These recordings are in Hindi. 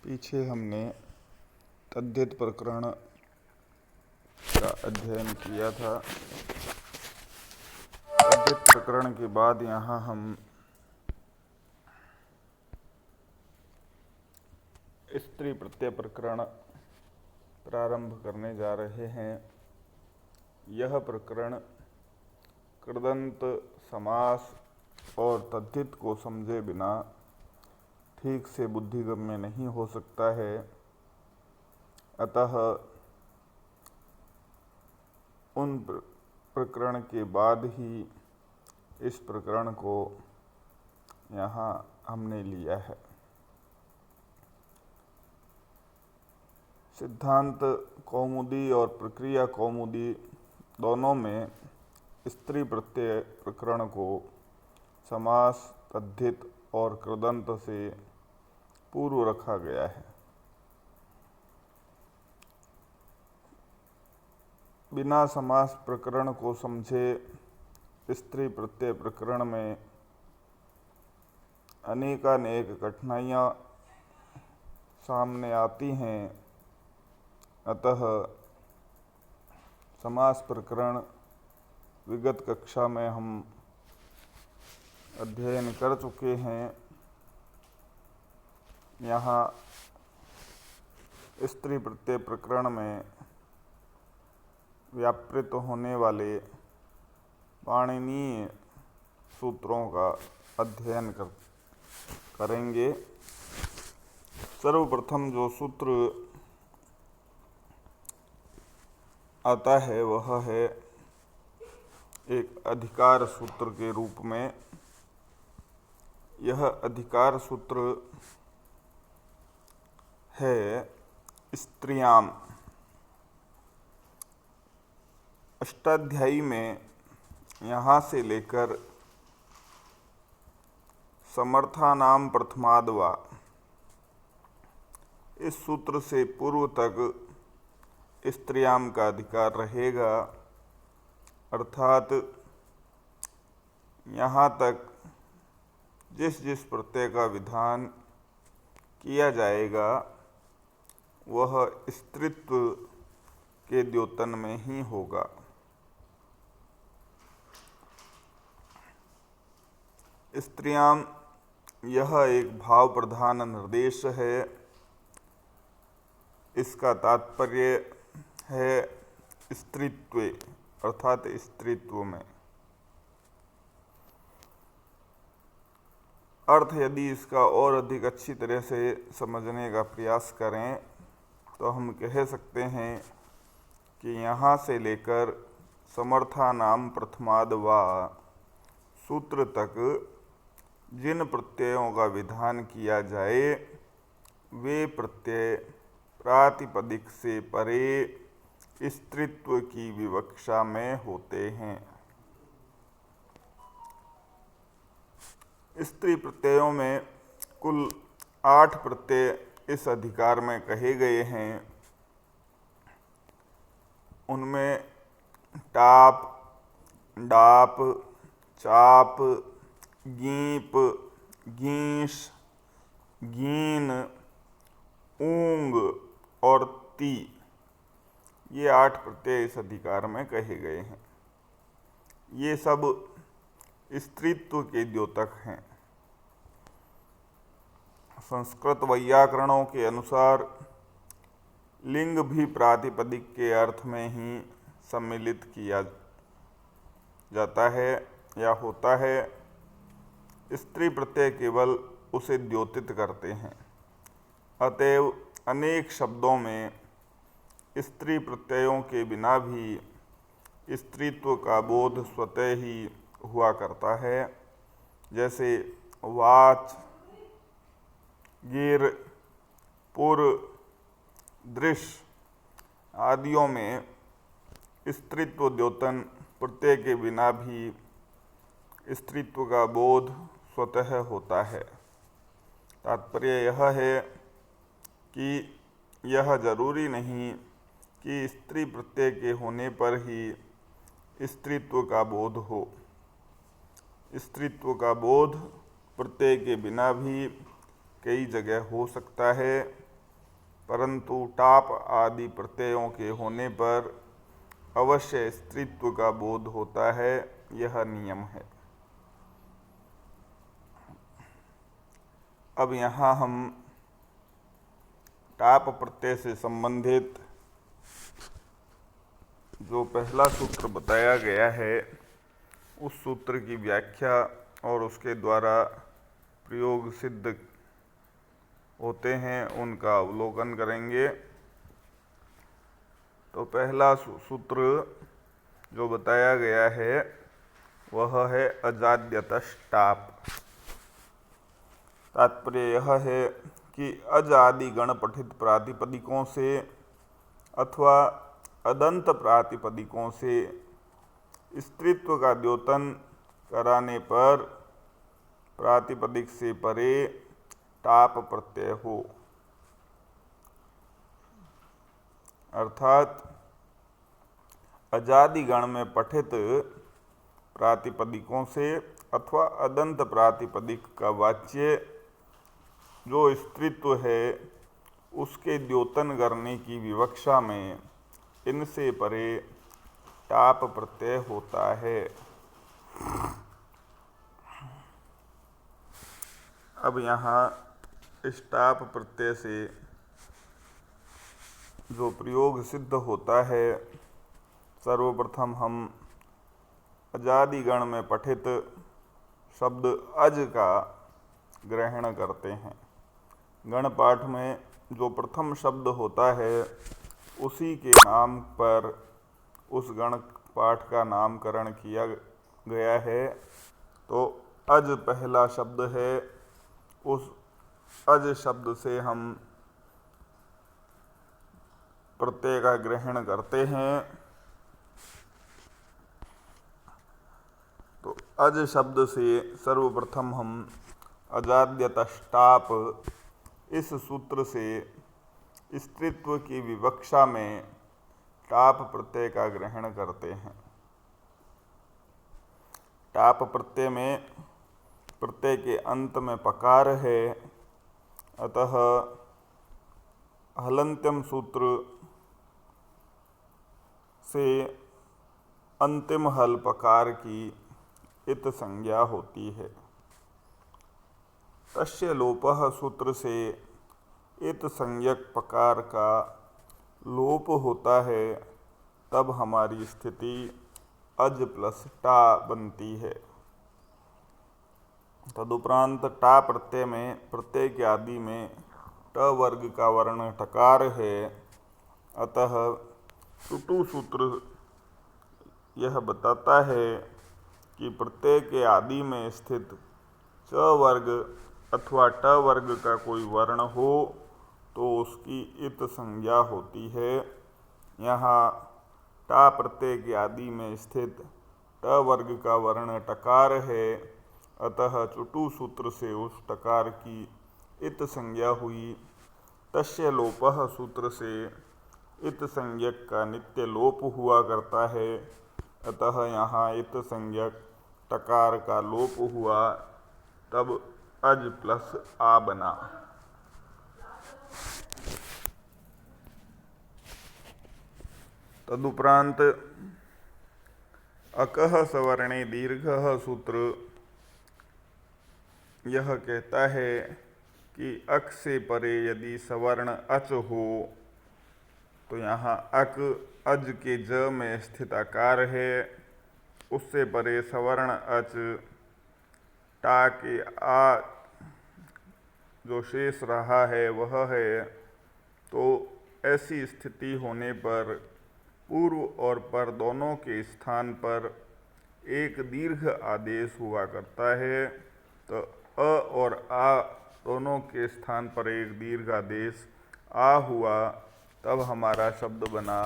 पीछे हमने तद्धित प्रकरण का अध्ययन किया था। तद्धित प्रकरण के बाद यहाँ हम स्त्री प्रत्यय प्रकरण प्रारंभ करने जा रहे हैं। यह प्रकरण कृदंत समास और तद्धित को समझे बिना ठीक से बुद्धिगम्य नहीं हो सकता है। अतः उन प्रकरण के बाद ही इस प्रकरण को यहाँ हमने लिया है। सिद्धांत कौमुदी और प्रक्रिया कौमुदी दोनों में स्त्री प्रत्यय प्रकरण को समास, तद्धित और कृदंत से पूर्व रखा गया है। बिना समास प्रकरण को समझे स्त्री प्रत्यय प्रकरण में अनेकानेक कठिनाइयाँ सामने आती हैं। अतः समास प्रकरण विगत कक्षा में हम अध्ययन कर चुके हैं। यहाँ स्त्री प्रत्यय प्रकरण में व्यापृत होने वाले पाणिनीय सूत्रों का अध्ययन करेंगे। सर्वप्रथम जो सूत्र आता है वह है एक अधिकार सूत्र के रूप में। यह अधिकार सूत्र है स्त्रियाम। अष्टाध्यायी में यहाँ से लेकर समर्थानाम प्रथमाद वा, इस सूत्र से पूर्व तक स्त्रियाम का अधिकार रहेगा। अर्थात यहाँ तक जिस जिस प्रत्यय का विधान किया जाएगा वह स्त्रीत्व के द्योतन में ही होगा। स्त्रियाम यह एक भाव प्रधान निर्देश है। इसका तात्पर्य है स्त्रीत्व अर्थात स्त्रीत्व में। अर्थ यदि इसका और अधिक अच्छी तरह से समझने का प्रयास करें तो हम कह सकते हैं कि यहाँ से लेकर समर्थानाम प्रथमाद वा सूत्र तक जिन प्रत्ययों का विधान किया जाए वे प्रत्यय प्रातिपदिक से परे स्त्रीत्व की विवक्षा में होते हैं। स्त्री प्रत्ययों में कुल 8 प्रत्यय इस अधिकार में कहे गए हैं। उनमें टाप, डाप, चाप, गीप, गीश, गीन, ऊंग और ती, ये 8 प्रत्यय इस अधिकार में कहे गए हैं। ये सब स्त्रीत्व के द्योतक हैं। संस्कृत वैयाकरणों के अनुसार लिंग भी प्रातिपदिक के अर्थ में ही सम्मिलित किया जाता है या होता है। स्त्री प्रत्यय केवल उसे द्योतित करते हैं। अतएव अनेक शब्दों में स्त्री प्रत्ययों के बिना भी स्त्रीत्व का बोध स्वतः ही हुआ करता है। जैसे वाच, गिर, पुर, दृश्य आदियों में स्त्रीत्व द्योतन प्रत्यय के बिना भी स्त्रीत्व का बोध स्वतः होता है। तात्पर्य यह है कि यह जरूरी नहीं कि स्त्री प्रत्यय के होने पर ही स्त्रीत्व का बोध हो। स्त्रीत्व का बोध प्रत्यय के बिना भी कई जगह हो सकता है। परंतु टाप आदि प्रत्ययों के होने पर अवश्य स्त्रीत्व का बोध होता है, यह नियम है। अब यहाँ हम टाप प्रत्यय से संबंधित जो पहला सूत्र बताया गया है उस सूत्र की व्याख्या और उसके द्वारा प्रयोग सिद्ध होते हैं उनका अवलोकन करेंगे। तो पहला सूत्र जो बताया गया है वह है अजाद्यतश् टाप। तात्पर्य यह है कि अज आदि गण पठित प्रातिपदिकों से अथवा अदंत प्रातिपदिकों से स्त्रीत्व का द्योतन कराने पर प्रातिपदिक से परे टाप प्रत्यय हो, अर्थात अजादि गण में पठित प्रातिपदिकों से अथवा अदंत प्रातिपदिक का वाच्य जो स्त्रीत्व है उसके द्योतन करने की विवक्षा में इनसे परे टाप प्रत्यय होता है। अब यहाँ इस टाप प्रत्यय से जो प्रयोग सिद्ध होता है, सर्वप्रथम हम अजादि गण में पठित शब्द अज का ग्रहण करते हैं। गण पाठ में जो प्रथम शब्द होता है उसी के नाम पर उस गण पाठ का नामकरण किया गया है। तो अज पहला शब्द है, उस अज शब्द से हम प्रत्यय का ग्रहण करते हैं। तो अज शब्द से सर्वप्रथम हम अजाद्यतश् टाप इस सूत्र से स्त्रीत्व की विवक्षा में टाप प्रत्यय का ग्रहण करते हैं। टाप प्रत्यय में प्रत्यय के अंत में पकार है, अतः हलन्त्यम सूत्र से अंतिम हल पकार की इत संज्ञा होती है। तस्य लोपः सूत्र से इत संज्ञक पकार का लोप होता है, तब हमारी स्थिति अज प्लस टा बनती है। तदुपरांत टा प्रत्यय में प्रत्यय के आदि में ट वर्ग का वर्ण टकार है, अतः टुटु सूत्र यह बताता है कि प्रत्यय के आदि में स्थित च वर्ग अथवा ट वर्ग का कोई वर्ण हो तो उसकी इत संज्ञा होती है। यहाँ टा प्रत्यय के आदि में स्थित ट वर्ग का वर्ण टकार है, अतः चुटु सूत्र से उस टकार की इत संज्ञा हुई। तस्य लोपः सूत्र से इत संज्ञक का नित्य लोप हुआ करता है, अतः यहाँ इत संज्ञक टकार का लोप हुआ, तब अज प्लस आ बना। तदुपरांत अकः सवर्णे दीर्घः सूत्र यह कहता है कि अक से परे यदि सवर्ण अच हो तो यहाँ अक अज के ज में स्थित आकार है, उससे परे सवर्ण अच टा के आ जो शेष रहा है वह है। तो ऐसी स्थिति होने पर पूर्व और पर दोनों के स्थान पर एक दीर्घ आदेश हुआ करता है। तो अ और आ दोनों के स्थान पर एक दीर्घ आदेश आ हुआ, तब हमारा शब्द बना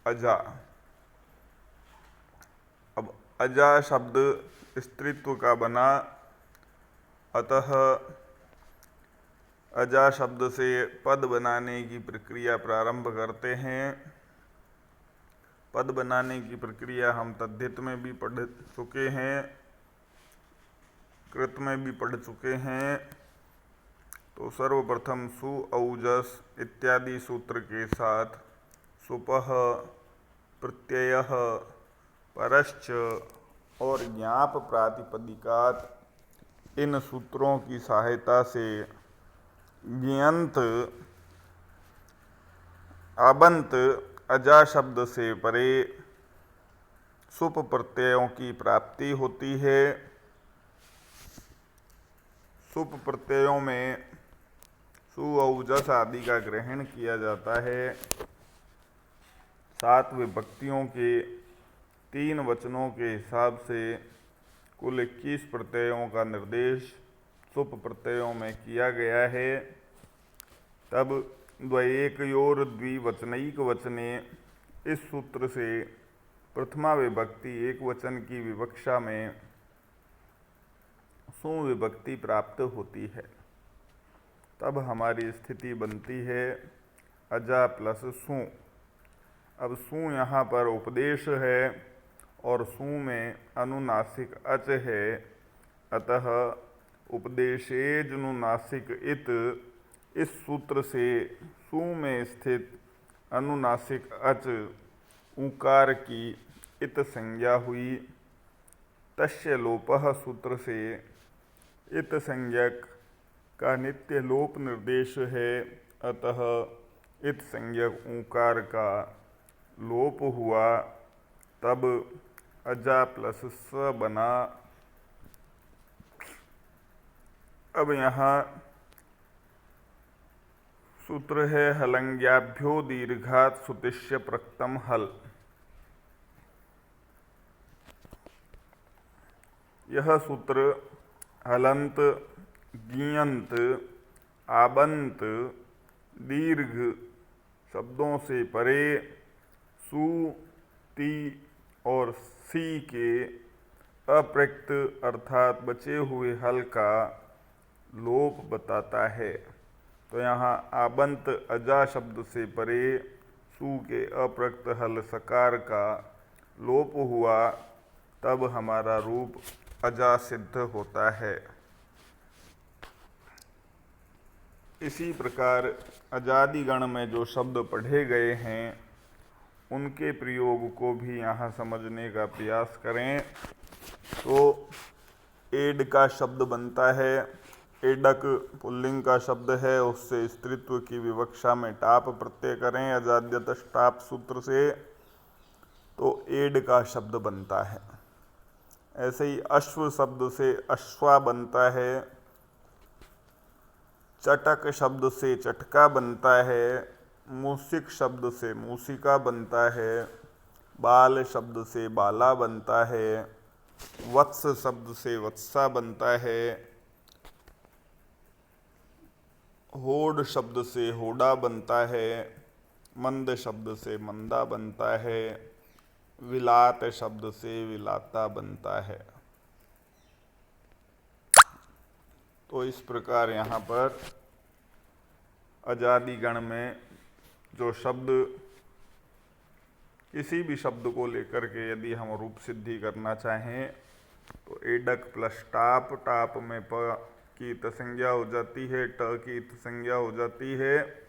अजा। अब अजा शब्द स्त्रीत्व का बना, अतः अजा शब्द से पद बनाने की प्रक्रिया प्रारंभ करते हैं। पद बनाने की प्रक्रिया हम तद्धित में भी पढ़ चुके हैं, कृत में भी पढ़ चुके हैं। तो तो सर्वप्रथम सु औजस इत्यादि सूत्र के साथ सुपः, प्रत्ययः, परश्च और ज्ञाप प्रातिपदिकात इन सूत्रों की सहायता से ज्ञंत आबंत अजा शब्द से परे सुप प्रत्ययों की प्राप्ति होती है। सुप प्रत्ययों में सु औजस आदि का ग्रहण किया जाता है। 7 विभक्तियों के 3 वचनों के हिसाब से कुल 21 प्रत्ययों का निर्देश सुप प्रत्ययों में किया गया है। तब द्वयेकयोर द्विवचनैक वचने इस सूत्र से प्रथमा विभक्ति एक वचन की विवक्षा में सु विभक्ति प्राप्त होती है। तब हमारी स्थिति बनती है अजा प्लस सु। अब सु यहाँ पर उपदेश है और सु में अनुनासिक अच है, अतः उपदेशेजनुनासिक इत इस सूत्र से सु में स्थित अनुनासिक अच ऊकार की इत संज्ञा हुई। तस्य लोपः सूत्र से इत संज्ञक का नित्य लोप निर्देश है, अतः इत संज्ञक ऊकार का लोप हुआ। तब अजा प्लस स बना। अब यहाँ सूत्र है हलंग्याभ्यो दीर्घात सुतिष्य प्रक्तम हल। यह सूत्र हलंत, गियंत, आबंत, दीर्घ शब्दों से परे सु, ती और सी के अप्रयुक्त अर्थात बचे हुए हल का लोप बताता है। तो यहाँ आबंत अजा शब्द से परे सु के अप्रयुक्त हल सकार का लोप हुआ, तब हमारा रूप अजा सिद्ध होता है। इसी प्रकार अजादि गण में जो शब्द पढ़े गए हैं उनके प्रयोग को भी यहाँ समझने का प्रयास करें। तो एड का शब्द बनता है, एडक पुल्लिंग का शब्द है, उससे स्त्रीत्व की विवक्षा में टाप प्रत्यय करें अजाद्यतश टाप सूत्र से, तो एड का शब्द बनता है। ऐसे ही अश्व शब्द से अश्वा बनता है, चटक शब्द से चटका बनता है, मूसिक शब्द से मूसिका बनता है, बाल शब्द से बाला बनता है, वत्स शब्द से वत्सा बनता है, होड शब्द से होडा बनता है, मंद शब्द से मंदा बनता है, विलात शब्द से विलाता बनता है। तो इस प्रकार यहाँ पर अजादि गण में जो शब्द, किसी भी शब्द को लेकर के यदि हम रूप सिद्धि करना चाहें तो एडक प्लस टाप, टाप में प की इत संज्ञा हो जाती है, ट की इत संज्ञा हो जाती है,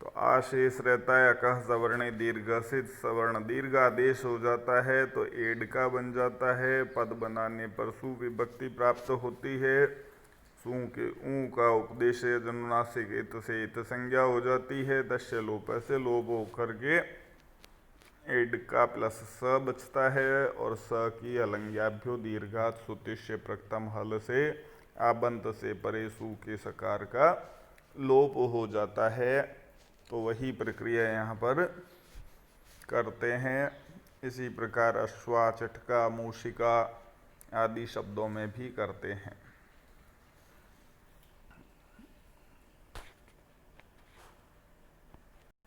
तो आशेष रहता है अकह सवर्ण दीर्घ सिद्ध, सवर्ण दीर्घ आदेश हो जाता है तो एड का बन जाता है। पद बनाने पर सु विभक्ति प्राप्त होती है। सु के ऊ का उपदेश जनुनासिक इत से इत संज्ञा हो जाती है, दस्य लोप से लोप होकर के एड का प्लस स बचता है और स की अलंग्याभ्यो दीर्घात सुतिष्य प्रक्तम हल से आबंत से परे सु के सकार का लोप हो जाता है। तो वही प्रक्रिया यहाँ पर करते हैं। इसी प्रकार अश्वा, चटका, मूषिका आदि शब्दों में भी करते हैं।